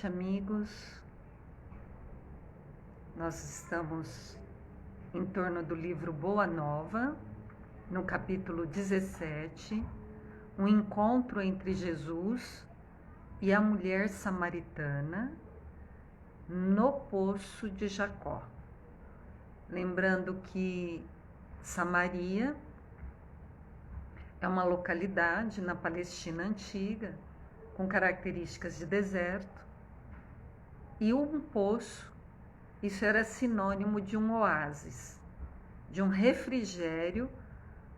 noite, amigos. Nós estamos em torno do livro Boa Nova, no capítulo 17, um encontro entre Jesus e a mulher samaritana no poço de Jacó. Lembrando que Samaria é uma localidade na Palestina antiga, com características de deserto, e um poço, isso era sinônimo de um oásis, de um refrigério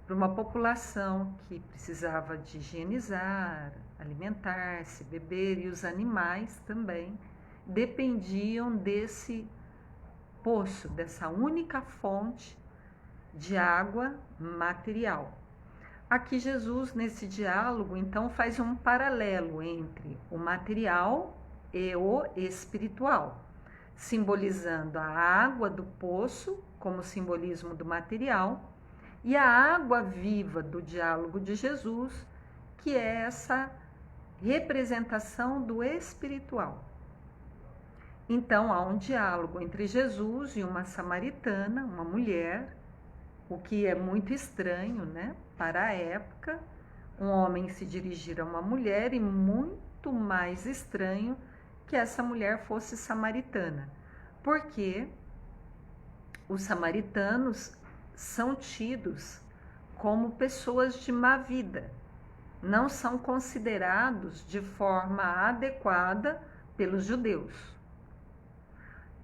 para uma população que precisava de higienizar, alimentar-se, beber, e os animais também dependiam desse poço, dessa única fonte de água material. Aqui Jesus, nesse diálogo, então, faz um paralelo entre o material e o espiritual, simbolizando a água do poço como simbolismo do material e a água viva do diálogo de Jesus, que é essa representação do espiritual. Então, há um diálogo entre Jesus e uma samaritana, uma mulher, o que é muito estranho, né? Para a época, um homem se dirigir a uma mulher, e muito mais estranho que essa mulher fosse samaritana, porque os samaritanos são tidos como pessoas de má vida, não são considerados de forma adequada pelos judeus.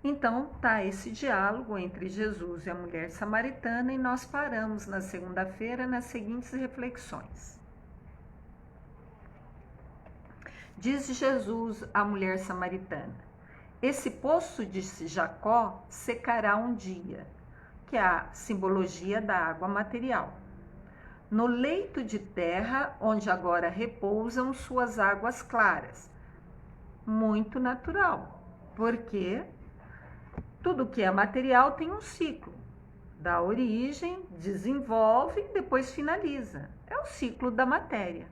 Então, está esse diálogo entre Jesus e a mulher samaritana, e nós paramos na segunda-feira nas seguintes reflexões. Diz Jesus à mulher samaritana: esse poço de Jacó secará um dia, que é a simbologia da água material, no leito de terra onde agora repousam suas águas claras. Muito natural, porque tudo que é material tem um ciclo, dá origem, desenvolve e depois finaliza. É o ciclo da matéria.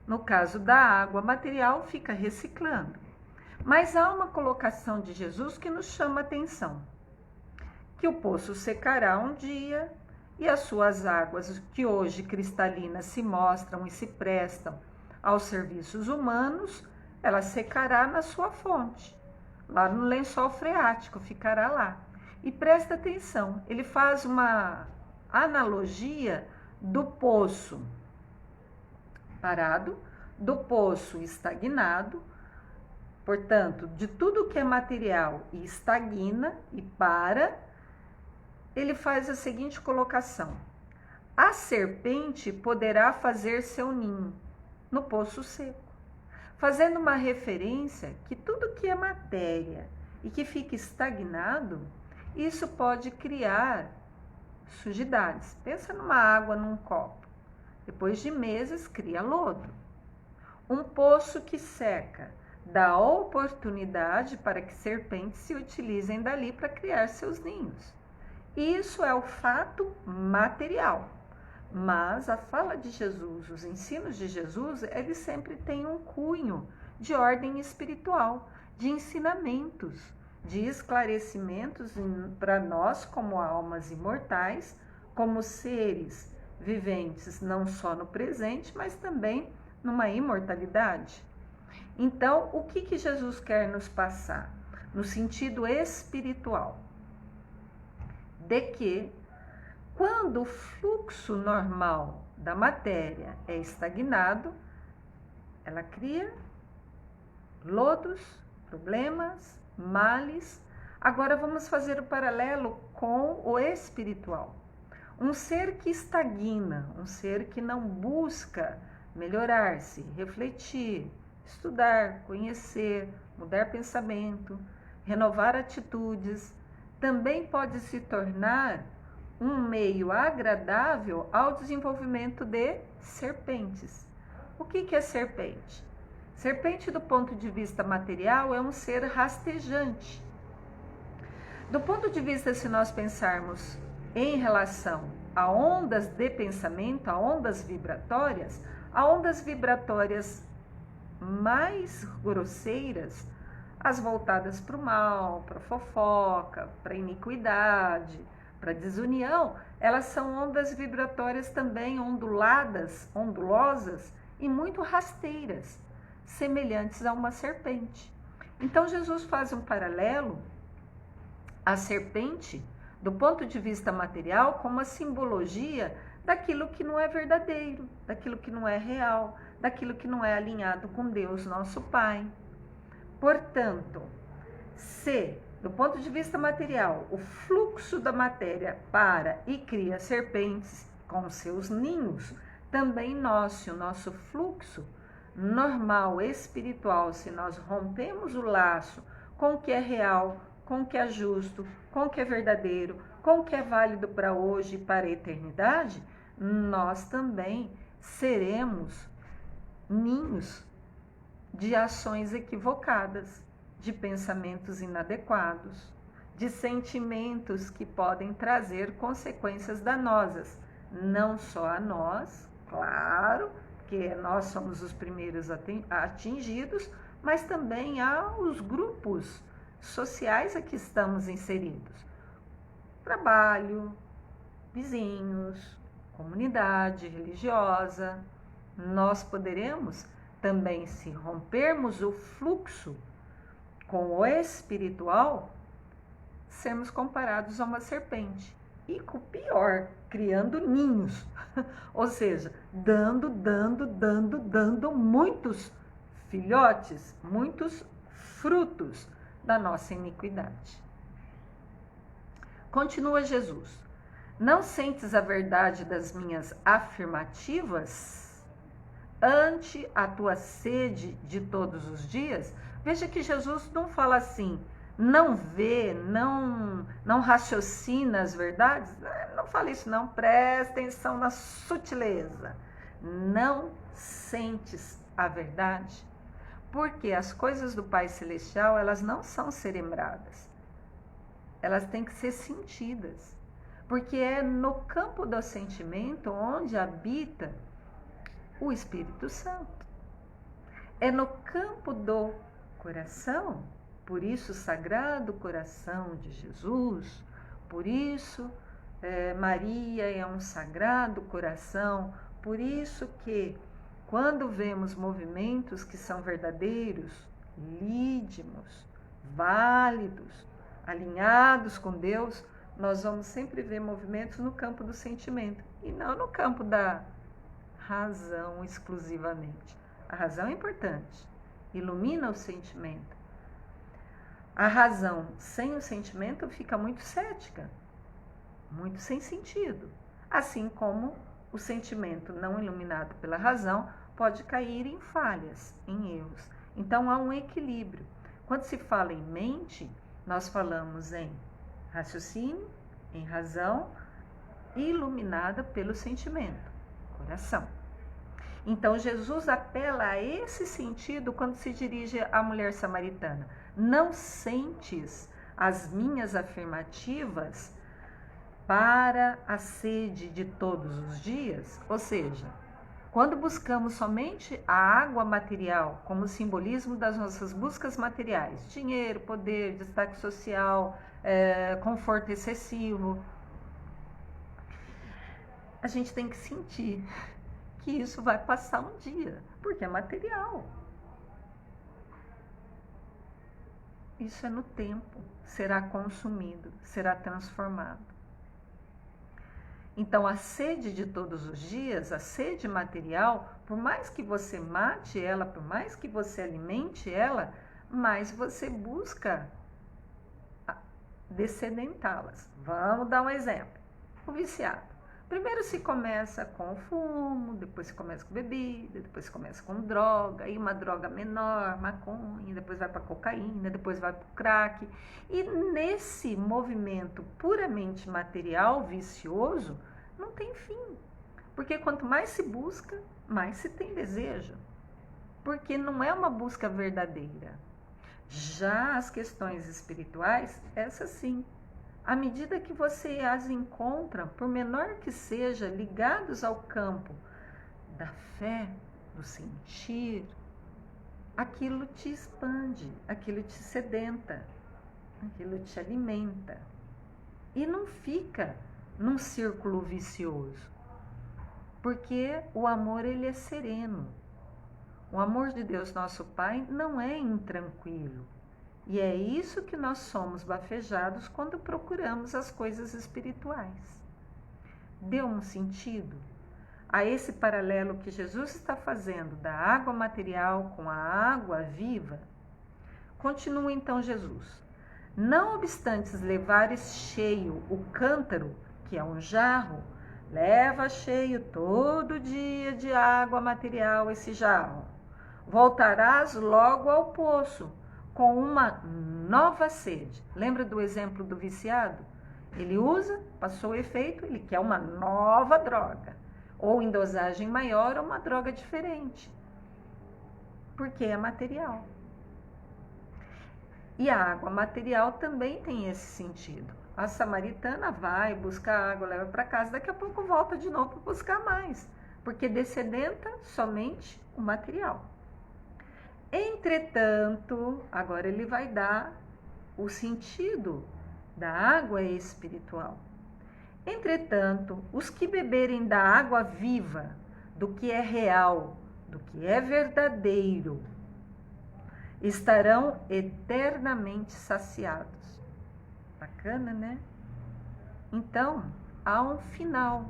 No caso da água material, fica reciclando. Mas há uma colocação de Jesus que nos chama a atenção: que o poço secará um dia e as suas águas, que hoje cristalinas se mostram e se prestam aos serviços humanos, ela secará na sua fonte. Lá no lençol freático, ficará lá. E presta atenção, ele faz uma analogia do poço parado, do poço estagnado, portanto, de tudo que é material e estagna e para. Ele faz a seguinte colocação: a serpente poderá fazer seu ninho no poço seco, fazendo uma referência que tudo que é matéria e que fica estagnado, isso pode criar sujidades. Pensa numa água num copo, depois de meses cria lodo. Um poço que seca dá oportunidade para que serpentes se utilizem dali para criar seus ninhos. Isso é o fato material. Mas a fala de Jesus, os ensinos de Jesus, eles sempre têm um cunho de ordem espiritual, de ensinamentos, de esclarecimentos para nós como almas imortais, como seres viventes, não só no presente, mas também numa imortalidade. Então, o que Jesus quer nos passar? No sentido espiritual, de que quando o fluxo normal da matéria é estagnado, ela cria lodos, problemas, males. Agora vamos fazer o paralelo com o espiritual. Um ser que estagna, um ser que não busca melhorar-se, refletir, estudar, conhecer, mudar pensamento, renovar atitudes, também pode se tornar um meio agradável ao desenvolvimento de serpentes. O que é serpente? Serpente, do ponto de vista material, é um ser rastejante. Do ponto de vista, se nós pensarmos em relação a ondas de pensamento, a ondas vibratórias mais grosseiras, As voltadas para o mal, para a fofoca, para a iniquidade, para a desunião, elas são ondas vibratórias também ondulosas e muito rasteiras, semelhantes a uma serpente. Então Jesus faz um paralelo à serpente, do ponto de vista material, como uma simbologia daquilo que não é verdadeiro, daquilo que não é real, daquilo que não é alinhado com Deus, nosso Pai. Portanto, se, do ponto de vista material, o fluxo da matéria para e cria serpentes com seus ninhos, também nós, se o nosso fluxo normal, espiritual, se nós rompemos o laço com o que é real, com o que é justo, com o que é verdadeiro, com o que é válido para hoje e para a eternidade, nós também seremos ninhos de ações equivocadas, de pensamentos inadequados, de sentimentos que podem trazer consequências danosas, não só a nós, claro, que nós somos os primeiros atingidos, mas também aos grupos sociais a que estamos inseridos. Trabalho, vizinhos, comunidade religiosa. Nós poderemos também, se rompermos o fluxo com o espiritual, sermos comparados a uma serpente. E o pior, criando ninhos. Ou seja, dando muitos filhotes, muitos frutos da nossa iniquidade. Continua Jesus. Não sentes a verdade das minhas afirmativas ante a tua sede de todos os dias? Veja que Jesus não fala assim, não vê, não raciocina as verdades. Não fala isso não, presta atenção na sutileza. Não sentes a verdade? Porque as coisas do Pai Celestial, elas não são cerebradas. Elas têm que ser sentidas. Porque é no campo do sentimento onde habita o Espírito Santo. É no campo do coração, por isso o Sagrado Coração de Jesus, por isso Maria é um Sagrado Coração, por isso que quando vemos movimentos que são verdadeiros, lídimos, válidos, alinhados com Deus, nós vamos sempre ver movimentos no campo do sentimento e não no campo da razão exclusivamente. A razão é importante, ilumina o sentimento. A razão sem o sentimento fica muito cética, muito sem sentido. Assim como o sentimento não iluminado pela razão pode cair em falhas, em erros. Então há um equilíbrio. Quando se fala em mente, nós falamos em raciocínio, em razão, iluminada pelo sentimento, coração. Então Jesus apela a esse sentido quando se dirige à mulher samaritana. Não sentes as minhas afirmativas para a sede de todos os dias? Ou seja, quando buscamos somente a água material como simbolismo das nossas buscas materiais, dinheiro, poder, destaque social, conforto excessivo, a gente tem que sentir que isso vai passar um dia, porque é material. Isso é no tempo, será consumido, será transformado. Então, a sede de todos os dias, a sede material, por mais que você mate ela, por mais que você alimente ela, mais você busca descedentá-las. Vamos dar um exemplo. O viciado. Primeiro se começa com fumo, depois se começa com bebida, depois se começa com droga, aí uma droga menor, maconha, depois vai para cocaína, depois vai para o crack. E nesse movimento puramente material, vicioso, não tem fim. Porque quanto mais se busca, mais se tem desejo. Porque não é uma busca verdadeira. Já as questões espirituais, essas sim. À medida que você as encontra, por menor que seja, ligados ao campo da fé, do sentir, aquilo te expande, aquilo te sedenta, aquilo te alimenta. E não fica num círculo vicioso, porque o amor, ele é sereno. O amor de Deus, nosso Pai, não é intranquilo. E é isso que nós somos bafejados quando procuramos as coisas espirituais. Deu um sentido a esse paralelo que Jesus está fazendo da água material com a água viva? Continua então Jesus. Não obstante levares cheio o cântaro, que é um jarro, leva cheio todo dia de água material esse jarro. Voltarás logo ao poço com uma nova sede. Lembra do exemplo do viciado? Ele usa, passou o efeito, ele quer uma nova droga. Ou em dosagem maior, ou uma droga diferente. Porque é material. E a água material também tem esse sentido. A samaritana vai, busca água, leva para casa, daqui a pouco volta de novo para buscar mais. Porque descedenta somente o material. Entretanto, agora ele vai dar o sentido da água espiritual. Entretanto, os que beberem da água viva, do que é real, do que é verdadeiro, estarão eternamente saciados. Bacana, né? Então, há um final,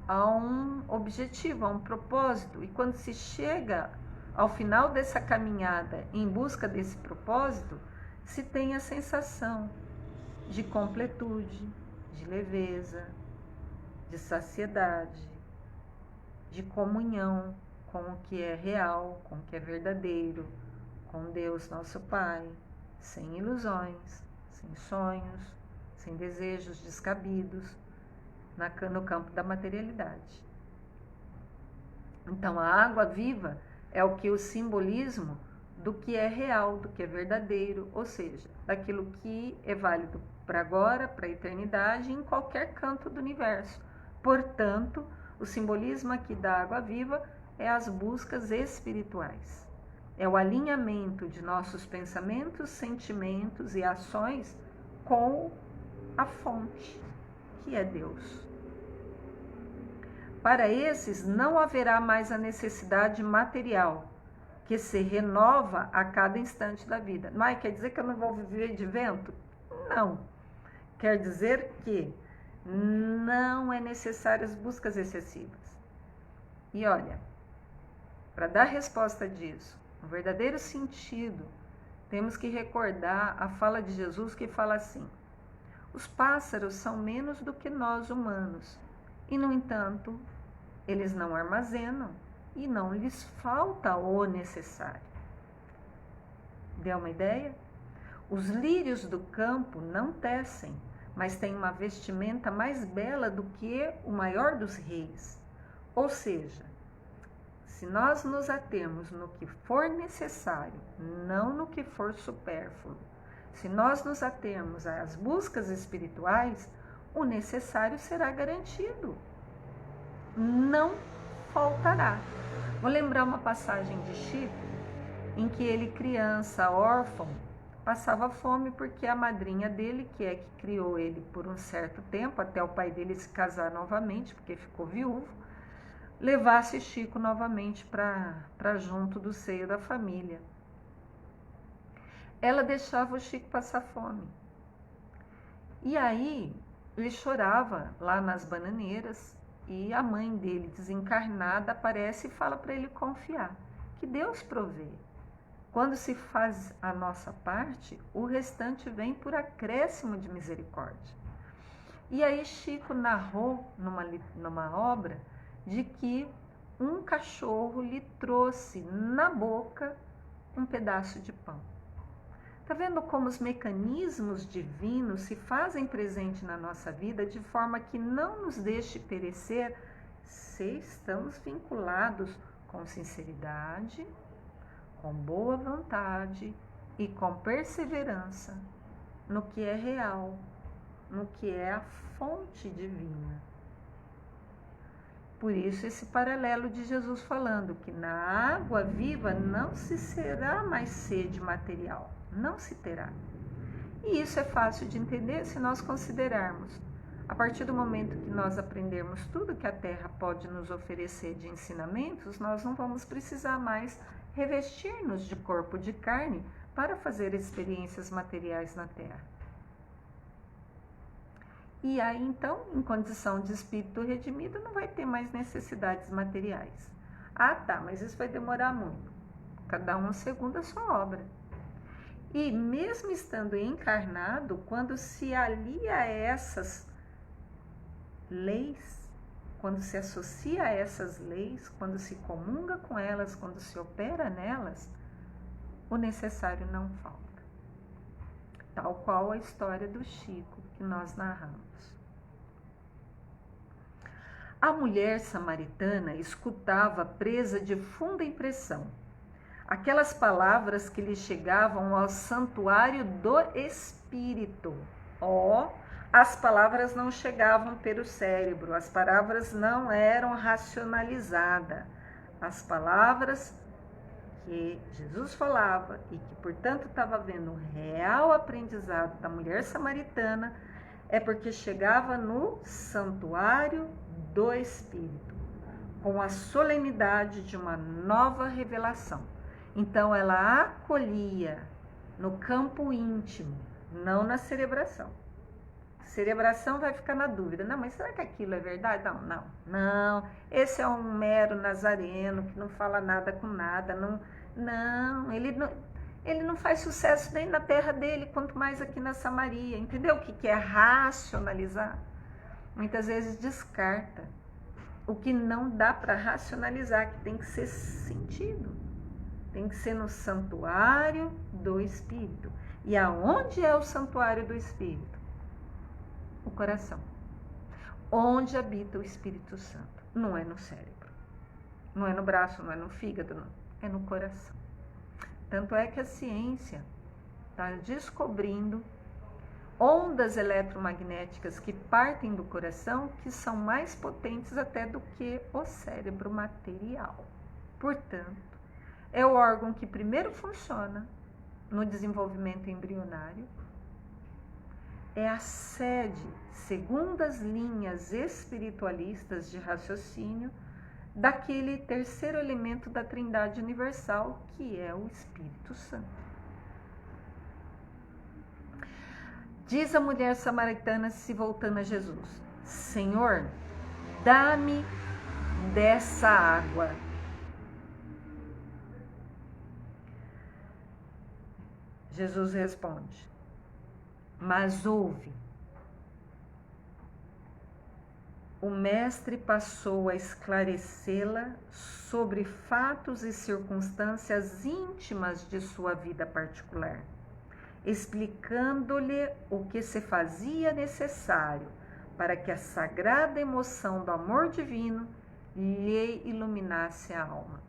há um objetivo, há um propósito. E quando se chega ao final dessa caminhada em busca desse propósito, se tem a sensação de completude, de leveza, de saciedade, de comunhão com o que é real, com o que é verdadeiro, com Deus nosso Pai, sem ilusões, sem sonhos, sem desejos descabidos, no campo da materialidade. Então, a água viva é o que o simbolismo do que é real, do que é verdadeiro, ou seja, daquilo que é válido para agora, para a eternidade, em qualquer canto do universo. Portanto, o simbolismo aqui da água viva é as buscas espirituais. É o alinhamento de nossos pensamentos, sentimentos e ações com a fonte, que é Deus. Para esses não haverá mais a necessidade material, que se renova a cada instante da vida. Mas quer dizer que eu não vou viver de vento? Não. Quer dizer que não é necessário as buscas excessivas. E olha, para dar resposta disso, no verdadeiro sentido, temos que recordar a fala de Jesus que fala assim: os pássaros são menos do que nós humanos, e no entanto, eles não armazenam e não lhes falta o necessário. Deu uma ideia? Os lírios do campo não tecem, mas têm uma vestimenta mais bela do que o maior dos reis. Ou seja, se nós nos atermos no que for necessário, não no que for supérfluo, se nós nos atermos às buscas espirituais, o necessário será garantido. Não faltará. Vou lembrar uma passagem de Chico, em que ele, criança, órfão, passava fome porque a madrinha dele, que é que criou ele por um certo tempo, até o pai dele se casar novamente, porque ficou viúvo, levasse Chico novamente para junto do seio da família. Ela deixava o Chico passar fome. E aí, ele chorava lá nas bananeiras, e a mãe dele, desencarnada, aparece e fala para ele confiar, que Deus provê. Quando se faz a nossa parte, o restante vem por acréscimo de misericórdia. E aí Chico narrou numa obra de que um cachorro lhe trouxe na boca um pedaço de pão. Está vendo como os mecanismos divinos se fazem presente na nossa vida de forma que não nos deixe perecer se estamos vinculados com sinceridade, com boa vontade e com perseverança no que é real, no que é a fonte divina. Por isso esse paralelo de Jesus falando que na água viva não se será mais sede material, não se terá. E isso é fácil de entender se nós considerarmos, a partir do momento que nós aprendermos tudo que a Terra pode nos oferecer de ensinamentos, nós não vamos precisar mais revestir-nos de corpo de carne para fazer experiências materiais na Terra. E aí, então, em condição de espírito redimido, não vai ter mais necessidades materiais. Ah, tá, mas isso vai demorar muito. Cada um segundo a sua obra. E mesmo estando encarnado, quando se alia a essas leis, quando se associa a essas leis, quando se comunga com elas, quando se opera nelas, o necessário não falta. Tal qual a história do Chico que nós narramos. A mulher samaritana escutava presa de funda impressão aquelas palavras que lhe chegavam ao santuário do Espírito. As palavras não chegavam pelo cérebro, as palavras não eram racionalizadas. As palavras que Jesus falava e que, portanto, estava vendo o real aprendizado da mulher samaritana é porque chegava no santuário do Espírito, com a solenidade de uma nova revelação. Então, ela acolhia no campo íntimo, não na cerebração. Cerebração vai ficar na dúvida. Não, mas será que aquilo é verdade? Não. Esse é um mero nazareno que não fala nada com nada. Ele não faz sucesso nem na terra dele, quanto mais aqui na Samaria. Entendeu o que é racionalizar? Muitas vezes descarta o que não dá para racionalizar, que tem que ser sentido. Tem que ser no santuário do Espírito. E aonde é o santuário do Espírito? O coração. Onde habita o Espírito Santo. Não é no cérebro. Não é no braço, não é no fígado, não. É no coração. Tanto é que a ciência está descobrindo ondas eletromagnéticas que partem do coração, que são mais potentes até do que o cérebro material. Portanto, é o órgão que primeiro funciona no desenvolvimento embrionário, é a sede, segundo as linhas espiritualistas de raciocínio, daquele terceiro elemento da Trindade Universal, que é o Espírito Santo. Diz a mulher samaritana, se voltando a Jesus: Senhor, dá-me dessa água. Jesus responde: mas ouve. O mestre passou a esclarecê-la sobre fatos e circunstâncias íntimas de sua vida particular, explicando-lhe o que se fazia necessário para que a sagrada emoção do amor divino lhe iluminasse a alma.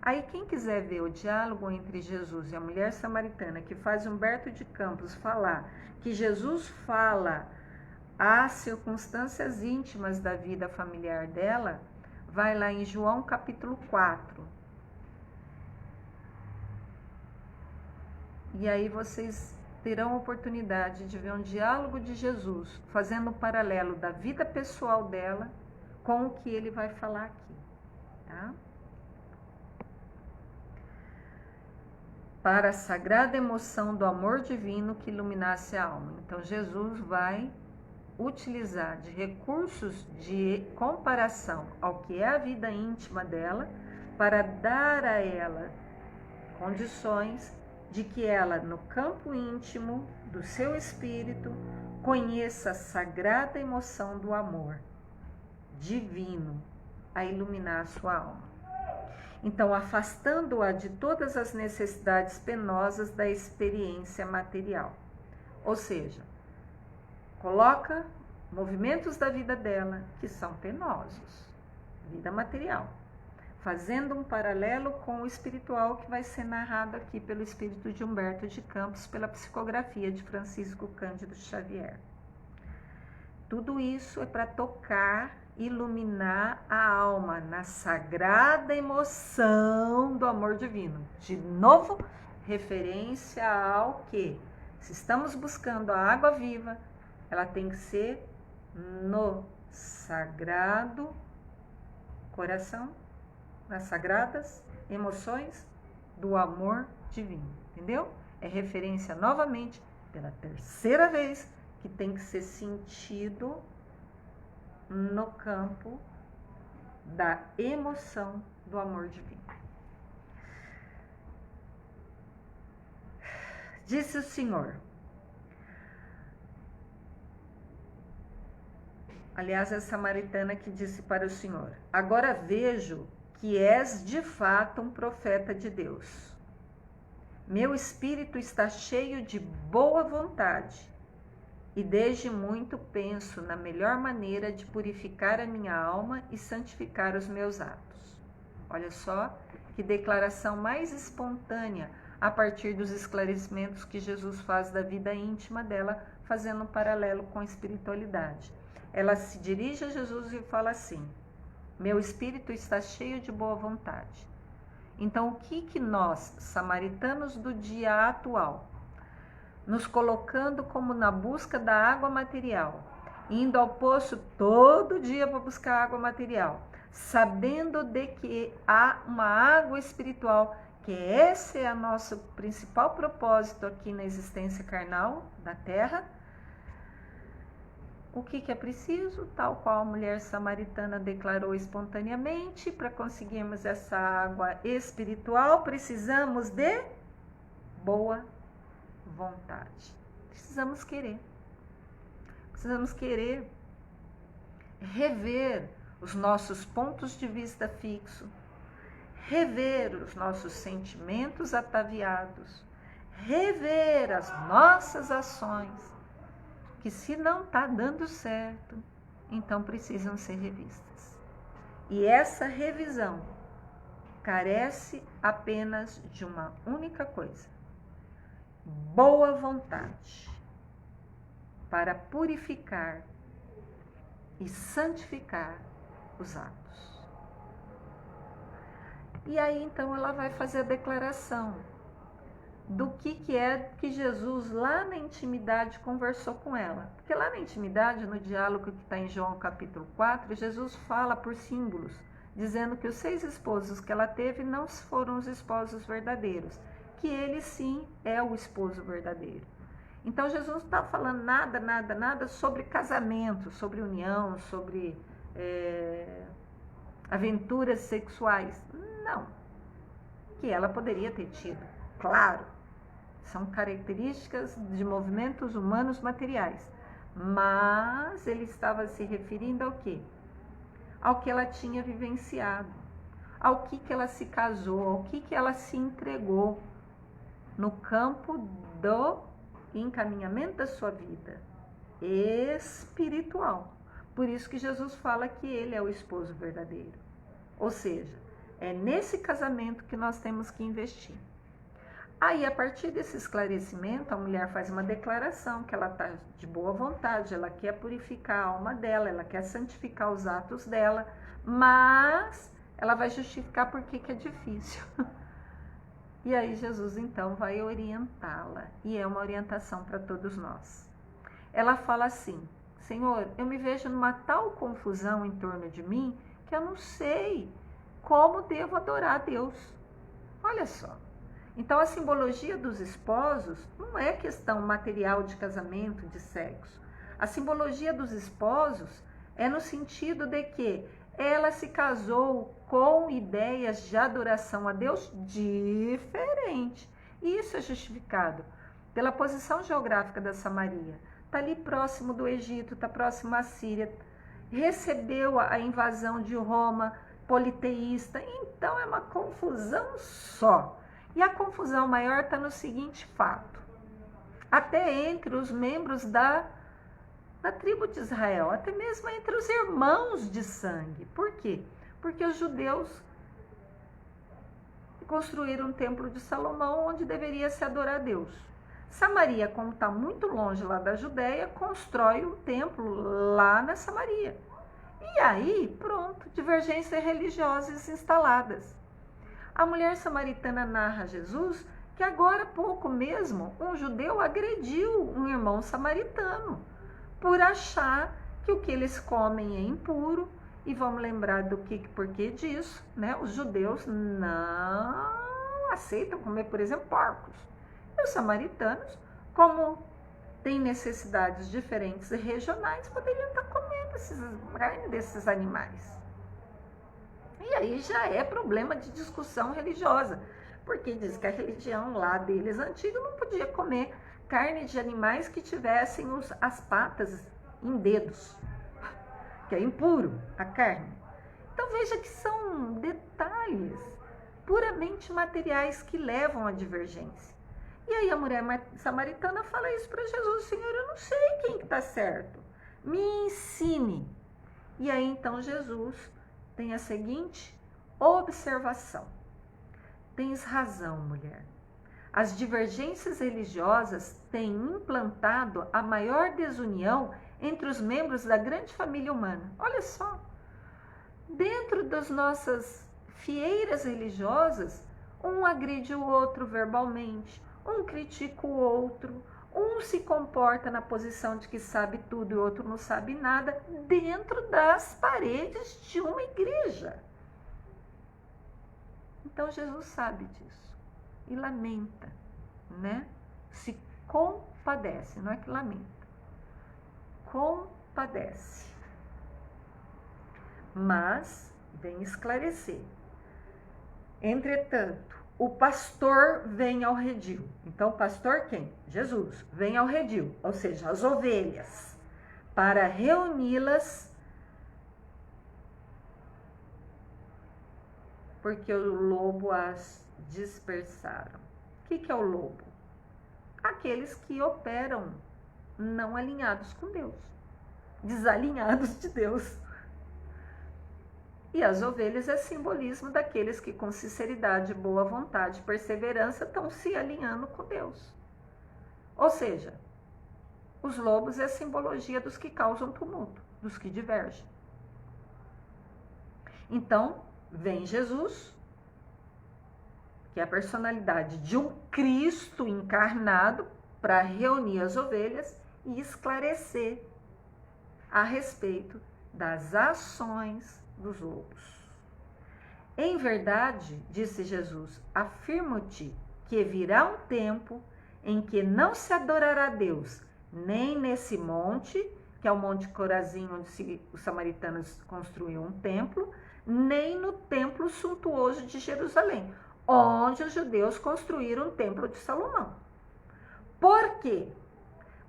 Aí quem quiser ver o diálogo entre Jesus e a mulher samaritana, que faz Humberto de Campos falar que Jesus fala as circunstâncias íntimas da vida familiar dela, vai lá em João capítulo 4. E aí vocês terão a oportunidade de ver um diálogo de Jesus, fazendo um paralelo da vida pessoal dela com o que ele vai falar aqui, tá? Para a sagrada emoção do amor divino que iluminasse a alma. Então, Jesus vai utilizar de recursos de comparação ao que é a vida íntima dela, para dar a ela condições de que ela, no campo íntimo do seu espírito, conheça a sagrada emoção do amor divino a iluminar a sua alma. Então, afastando-a de todas as necessidades penosas da experiência material. Ou seja, coloca movimentos da vida dela que são penosos, vida material, fazendo um paralelo com o espiritual que vai ser narrado aqui pelo espírito de Humberto de Campos, pela psicografia de Francisco Cândido Xavier. Tudo isso é para tocar, iluminar a alma na sagrada emoção do amor divino. De novo, referência ao que? Se estamos buscando a água viva, ela tem que ser no sagrado coração, nas sagradas emoções do amor divino, entendeu? É referência novamente, pela terceira vez, que tem que ser sentido no campo da emoção do amor divino. Disse o Senhor. Aliás, é a samaritana que disse para o Senhor: agora vejo que és de fato um profeta de Deus. Meu espírito está cheio de boa vontade e desde muito penso na melhor maneira de purificar a minha alma e santificar os meus atos. Olha só que declaração mais espontânea a partir dos esclarecimentos que Jesus faz da vida íntima dela, fazendo um paralelo com a espiritualidade. Ela se dirige a Jesus e fala assim: meu espírito está cheio de boa vontade. Então, o que nós, samaritanos do dia atual, nos colocando como na busca da água material, indo ao poço todo dia para buscar água material, sabendo de que há uma água espiritual, que esse é o nosso principal propósito aqui na existência carnal da Terra. O que é preciso? Tal qual a mulher samaritana declarou espontaneamente, para conseguirmos essa água espiritual, precisamos de boa vontade. Precisamos querer. Precisamos querer rever os nossos pontos de vista fixos, rever os nossos sentimentos ataviados, rever as nossas ações, que se não está dando certo, então precisam ser revistas. E essa revisão carece apenas de uma única coisa: boa vontade, para purificar e santificar os atos. E aí então ela vai fazer a declaração do que é que Jesus lá na intimidade conversou com ela. Porque lá na intimidade, no diálogo que está em João capítulo 4, Jesus fala por símbolos, dizendo que os 6 esposos que ela teve não foram os esposos verdadeiros, que ele sim é o esposo verdadeiro. Então Jesus não está falando nada sobre casamento, sobre união, sobre aventuras sexuais. Não. Que ela poderia ter tido, claro. São características de movimentos humanos materiais. Mas ele estava se referindo ao quê? Ao que ela tinha vivenciado, ao que ela se casou, ao que ela se entregou no campo do encaminhamento da sua vida espiritual. Por isso que Jesus fala que ele é o esposo verdadeiro. Ou seja, é nesse casamento que nós temos que investir. Aí, a partir desse esclarecimento, a mulher faz uma declaração que ela está de boa vontade, ela quer purificar a alma dela, ela quer santificar os atos dela, mas ela vai justificar por que é difícil. E aí Jesus então vai orientá-la, e é uma orientação para todos nós. Ela fala assim: Senhor, eu me vejo numa tal confusão em torno de mim que eu não sei como devo adorar a Deus. Olha só. Então a simbologia dos esposos não é questão material de casamento, de sexo. A simbologia dos esposos é no sentido de que ela se casou com ideias de adoração a Deus diferente. E isso é justificado pela posição geográfica da Samaria. Está ali próximo do Egito, está próximo à Síria, recebeu a invasão de Roma, politeísta, então é uma confusão só. E a confusão maior está no seguinte fato: até entre os membros da tribo de Israel, até mesmo entre os irmãos de sangue. Por quê? Porque os judeus construíram um templo de Salomão onde deveria se adorar a Deus. Samaria, como está muito longe lá da Judéia, constrói um templo lá na Samaria. E aí, pronto, divergências religiosas instaladas. A mulher samaritana narra a Jesus que agora há pouco mesmo um judeu agrediu um irmão samaritano por achar que o que eles comem é impuro. E vamos lembrar do porquê disso, né? Os judeus não aceitam comer, por exemplo, porcos. E os samaritanos, como têm necessidades diferentes e regionais, poderiam estar comendo carne desses animais. E aí já é problema de discussão religiosa, porque diz que a religião lá deles antiga não podia comer carne de animais que tivessem as patas em dedos, que é impuro a carne. Então veja que são detalhes puramente materiais que levam à divergência. E aí a mulher samaritana fala isso para Jesus: Senhor, eu não sei quem está certo, me ensine. E aí então Jesus tem a seguinte observação: tens razão, mulher. As divergências religiosas têm implantado a maior desunião entre os membros da grande família humana. Olha só, dentro das nossas fieiras religiosas, um agride o outro verbalmente, um critica o outro, um se comporta na posição de que sabe tudo e o outro não sabe nada, dentro das paredes de uma igreja. Então Jesus sabe disso e lamenta, né? Se compadece, não é que lamenta, compadece. Mas vem esclarecer. Entretanto, o pastor vem ao redil. Então, o pastor quem? Jesus. Vem ao redil, ou seja, as ovelhas, para reuni-las, porque o lobo as dispersaram. O que é o lobo? Aqueles que operam não alinhados com Deus, desalinhados de Deus. E as ovelhas é simbolismo daqueles que com sinceridade, boa vontade e perseverança estão se alinhando com Deus. Ou seja, os lobos é a simbologia dos que causam tumulto, dos que divergem. Então, vem Jesus, que é a personalidade de um Cristo encarnado, para reunir as ovelhas e esclarecer a respeito das ações dos lobos. Em verdade, disse Jesus, afirmo-te que virá um tempo em que não se adorará a Deus, nem nesse monte, que é o Monte Corazim, onde os samaritanos construíam um templo, nem no templo suntuoso de Jerusalém, onde os judeus construíram o templo de Salomão. Por quê?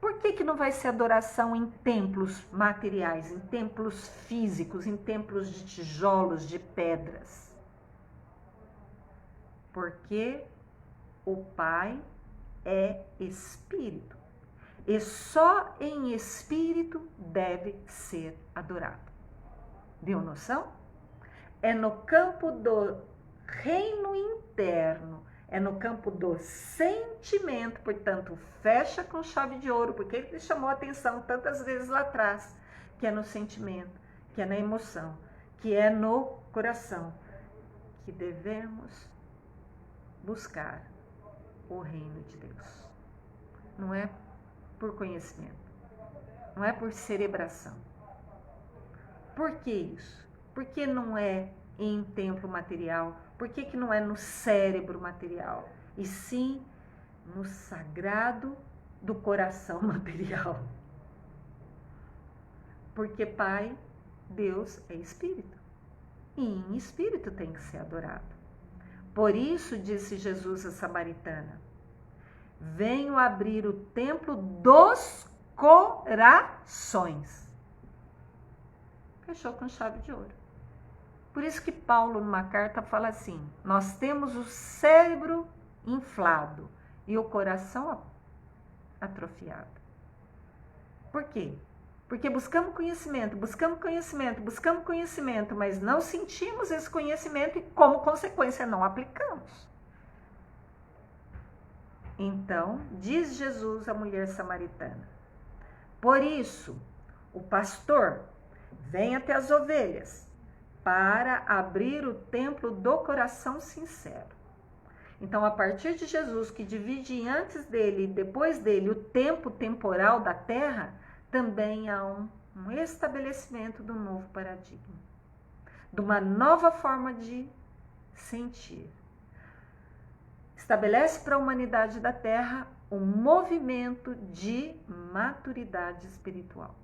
Por que não vai ser adoração em templos materiais, em templos físicos, em templos de tijolos, de pedras? Porque o Pai é Espírito. E só em Espírito deve ser adorado. Deu noção? É no campo do reino interno, é no campo do sentimento, portanto, fecha com chave de ouro, porque ele chamou a atenção tantas vezes lá atrás, que é no sentimento, que é na emoção, que é no coração, que devemos buscar o reino de Deus. Não é por conhecimento, não é por cerebração. Por que isso? Porque não é em templo material? Por que não é no cérebro material? E sim no sagrado do coração material. Porque Pai, Deus é Espírito. E em Espírito tem que ser adorado. Por isso disse Jesus à samaritana: venho abrir o templo dos corações. Fechou com chave de ouro. Por isso que Paulo, numa carta, fala assim: nós temos o cérebro inflado e o coração atrofiado. Por quê? Porque buscamos conhecimento, mas não sentimos esse conhecimento e, como consequência, não aplicamos. Então, diz Jesus à mulher samaritana: por isso, o pastor vem até as ovelhas para abrir o templo do coração sincero. Então, a partir de Jesus, que divide antes dele e depois dele o tempo temporal da terra, também há um estabelecimento do novo paradigma, de uma nova forma de sentir. Estabelece para a humanidade da terra um movimento de maturidade espiritual,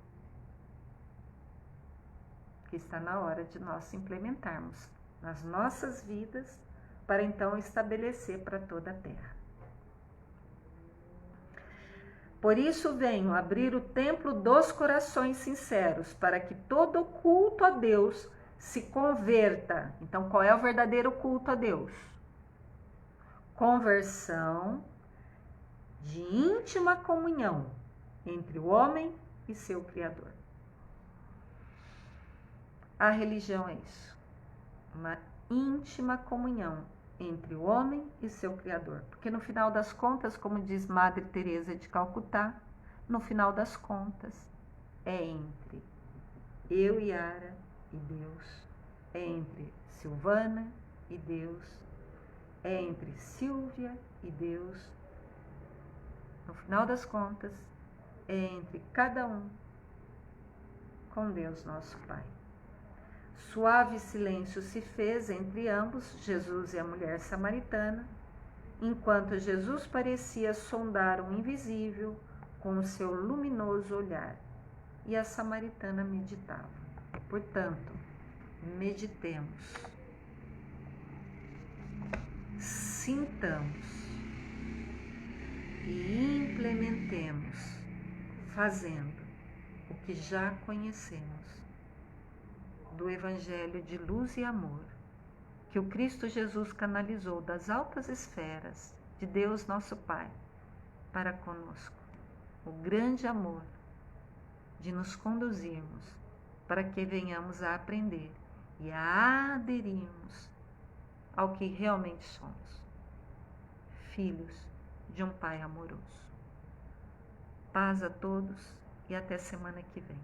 que está na hora de nós implementarmos nas nossas vidas, para então estabelecer para toda a terra. Por isso venho abrir o templo dos corações sinceros, para que todo culto a Deus se converta. Então, qual é o verdadeiro culto a Deus? Conversão de íntima comunhão entre o homem e seu Criador. A religião é isso, uma íntima comunhão entre o homem e seu Criador. Porque no final das contas, como diz Madre Teresa de Calcutá, no final das contas, é entre eu e Yara e Deus, é entre Silvana e Deus, é entre Silvia e Deus. No final das contas, é entre cada um com Deus nosso Pai. Suave silêncio se fez entre ambos, Jesus e a mulher samaritana, enquanto Jesus parecia sondar o invisível com o seu luminoso olhar, e a samaritana meditava. Portanto, meditemos, sintamos e implementemos, fazendo o que já conhecemos do Evangelho de luz e amor, que o Cristo Jesus canalizou das altas esferas de Deus nosso Pai para conosco. O grande amor de nos conduzirmos para que venhamos a aprender e a aderirmos ao que realmente somos, filhos de um Pai amoroso. Paz a todos e até semana que vem.